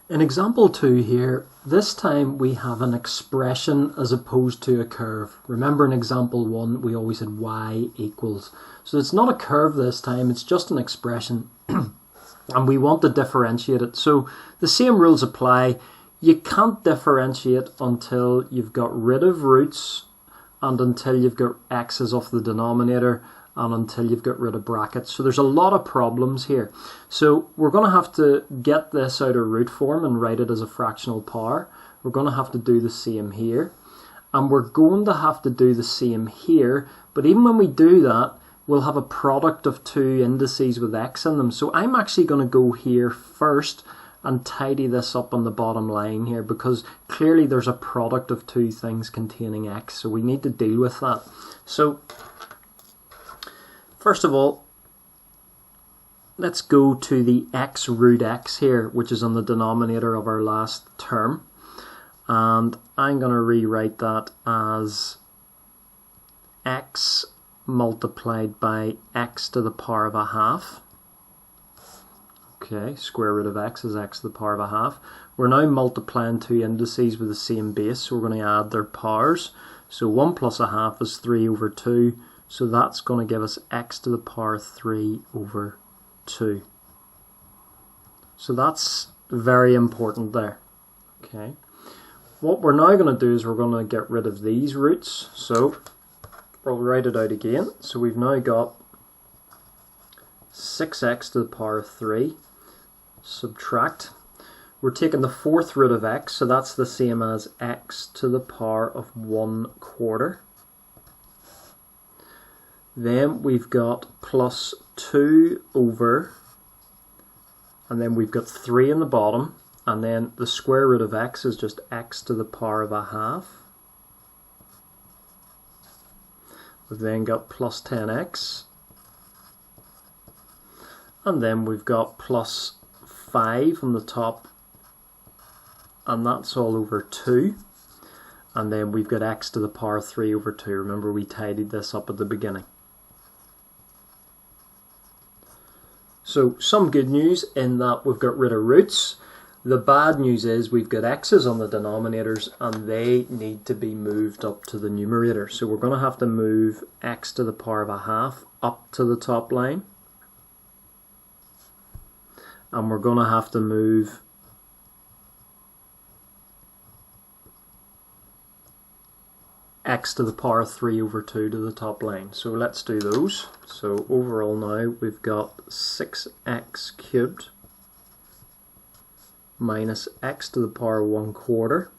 In example 2 here, this time we have an expression as opposed to a curve. Remember in example 1 we always had y equals. So it's not a curve this time, it's just an expression and we want to differentiate it. So the same rules apply. You can't differentiate until you've got rid of roots and until you've got x's off the denominator and until you've got rid of brackets. So there's a lot of problems here. So we're going to have to get this out of root form and write it as a fractional power. We're going to have to do the same here. And we're going to have to do the same here. But even when we do that, we'll have a product of two indices with x in them. So I'm actually going to go here first and tidy this up on the bottom line here, because clearly there's a product of two things containing x. So we need to deal with that. So first of all, let's go to the x root x here, which is on the denominator of our last term. And I'm going to rewrite that as x multiplied by x to the power of a half. Okay, square root of x is x to the power of a half. We're now multiplying two indices with the same base, so we're going to add their powers. So 1 plus a half is 3 over 2. So that's going to give us x to the power 3 over 2. So that's very important there. Okay. What we're now going to do is we're going to get rid of these roots. So we'll write it out again. So we've now got 6x to the power 3. Subtract. We're taking the fourth root of x, so that's the same as x to the power of 1/4. Then we've got plus 2 over, and then we've got 3 in the bottom, and then the square root of x is just x to the power of a half. We've then got plus 10x, and then we've got plus 5 on the top, and that's all over 2. And then we've got x to the power 3 over 2. Remember, we tidied this up at the beginning. So some good news in that we've got rid of roots. The bad news is we've got x's on the denominators and they need to be moved up to the numerator. So we're going to have to move x to the power of a half up to the top line. And we're going to have to move x to the power 3 over 2 to the top line. So let's do those. So overall now we've got 6x cubed minus x to the power 1/4.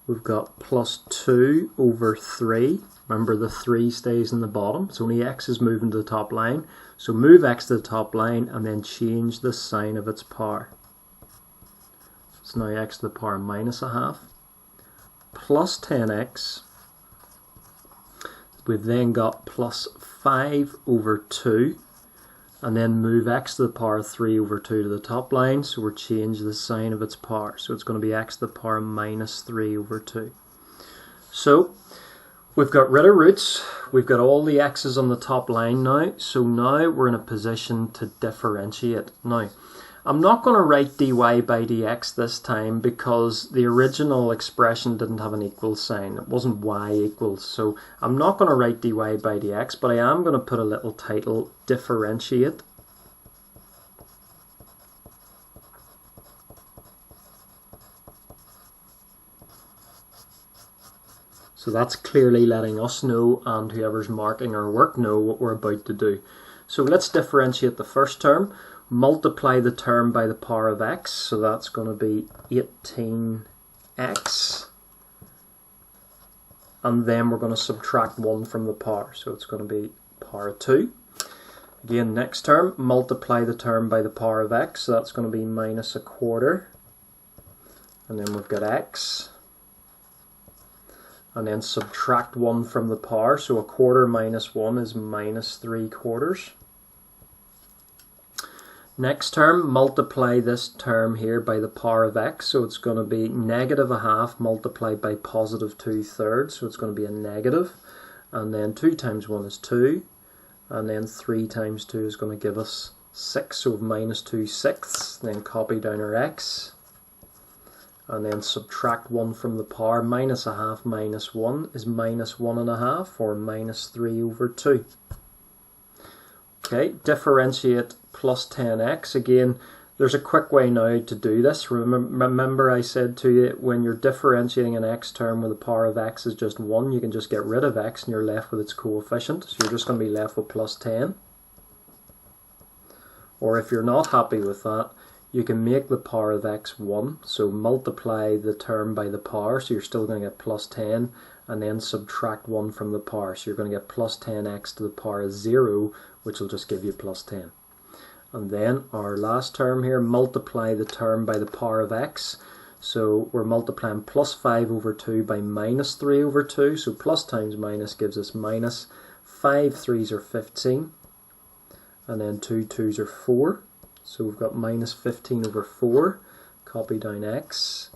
We've got plus 2 over 3. Remember, the 3 stays in the bottom, so only x is moving to the top line. So move x to the top line and then change the sign of its power. So now x to the power minus a half. Plus 10x, we've then got plus 5 over 2, and then move x to the power 3 over 2 to the top line, so we're changing the sign of its power. So it's going to be x to the power minus 3 over 2. So we've got rid of roots, we've got all the x's on the top line now, so now we're in a position to differentiate. Now, I'm not going to write dy by dx this time because the original expression didn't have an equal sign. It wasn't y equals. So I'm not going to write dy by dx, but I am going to put a little title, differentiate. So that's clearly letting us know and whoever's marking our work know what we're about to do. So let's differentiate the first term. Multiply the term by the power of x, so that's going to be 18x, and then we're going to subtract 1 from the power, so it's going to be power 2. Again, next term, multiply the term by the power of x, so that's going to be minus 1/4, and then we've got x, and then subtract 1 from the power, so 1/4 minus 1 is minus 3/4. Next term, multiply this term here by the power of x, so it's going to be negative a half multiplied by positive 2/3, so it's going to be a negative, and then 2 times 1 is 2, and then 3 times 2 is going to give us 6, so minus 2 sixths, then copy down our x, and then subtract 1 from the power. Minus a half minus 1 is minus 1.5, or minus 3 over 2. Okay, differentiate plus 10x. Again, there's a quick way now to do this. Remember I said to you, when you're differentiating an x term where the power of x is just 1, you can just get rid of x and you're left with its coefficient. So you're just going to be left with plus 10. Or if you're not happy with that, you can make the power of x 1. So multiply the term by the power, so you're still going to get plus 10, and then subtract 1 from the power. So you're going to get plus 10x to the power of 0, which will just give you plus 10. And then our last term here, multiply the term by the power of x. So we're multiplying plus 5 over 2 by minus 3 over 2. So plus times minus gives us minus. 5 3s are 15. And then 2 2s are 4. So we've got minus 15 over 4. Copy down x.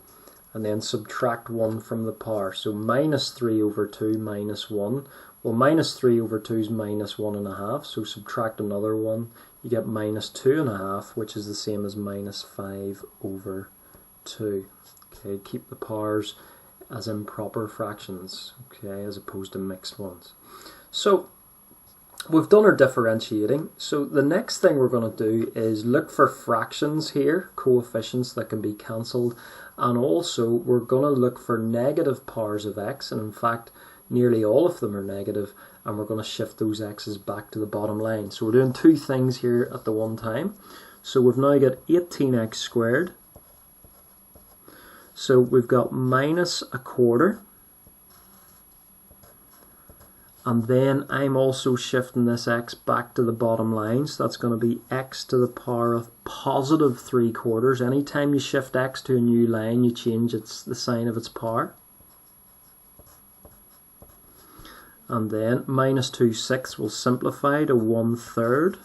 And then subtract 1 from the power. So minus 3 over 2 minus 1. Well, minus 3 over 2 is minus 1.5. So subtract another 1. You get minus 2.5, which is the same as minus 5 over 2. Okay, keep the powers as improper fractions, okay, as opposed to mixed ones. So we've done our differentiating. So the next thing we're going to do is look for fractions here, coefficients that can be cancelled, and also we're going to look for negative powers of x, and in fact nearly all of them are negative, and we're going to shift those x's back to the bottom line. So we're doing two things here at the one time. So we've now got 18x squared. So we've got minus a quarter. And then I'm also shifting this x back to the bottom line. So that's going to be x to the power of positive 3/4. Anytime you shift x to a new line, you change the sign of its power. And then minus 2 sixths will simplify to 1/3.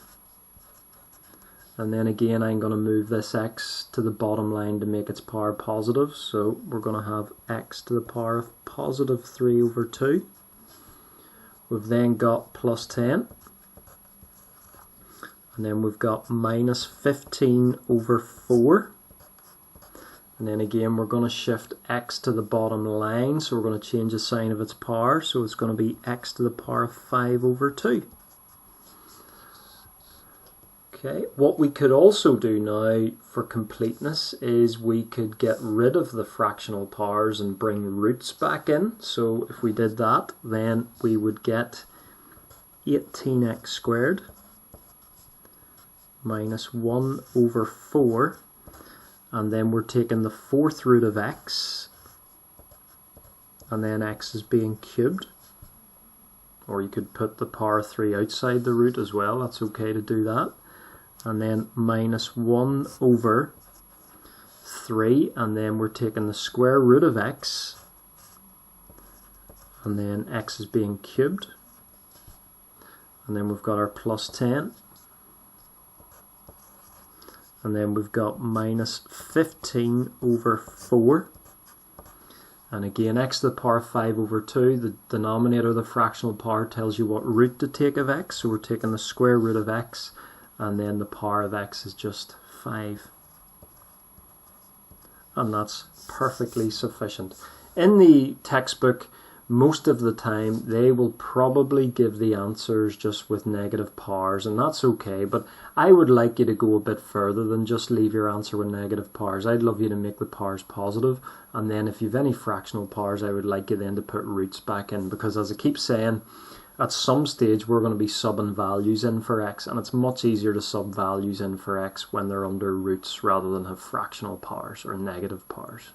And then again, I'm going to move this x to the bottom line to make its power positive. So we're going to have x to the power of positive 3 over 2. We've then got plus 10. And then we've got minus 15 over 4. And then again, we're going to shift x to the bottom line, so we're going to change the sign of its power, so it's going to be x to the power of 5 over 2. Okay, what we could also do now for completeness is we could get rid of the fractional powers and bring roots back in. So if we did that, then we would get 18x squared minus 1 over 4. And then we're taking the 4th root of x, and then x is being cubed. Or you could put the power 3 outside the root as well, that's okay to do that. And then minus 1 over 3, and then we're taking the square root of x, and then x is being cubed. And then we've got our plus 10. And then we've got minus 15 over 4. And again, x to the power of 5 over 2. The denominator of the fractional power tells you what root to take of x. So we're taking the square root of x, and then the power of x is just 5. And that's perfectly sufficient. In the textbook, most of the time they will probably give the answers just with negative powers, and that's okay, but I would like you to go a bit further than just leave your answer with negative powers. I'd love you to make the powers positive, and then if you've any fractional powers, I would like you then to put roots back in, because as I keep saying, at some stage we're going to be subbing values in for x, and it's much easier to sub values in for x when they're under roots rather than have fractional powers or negative powers.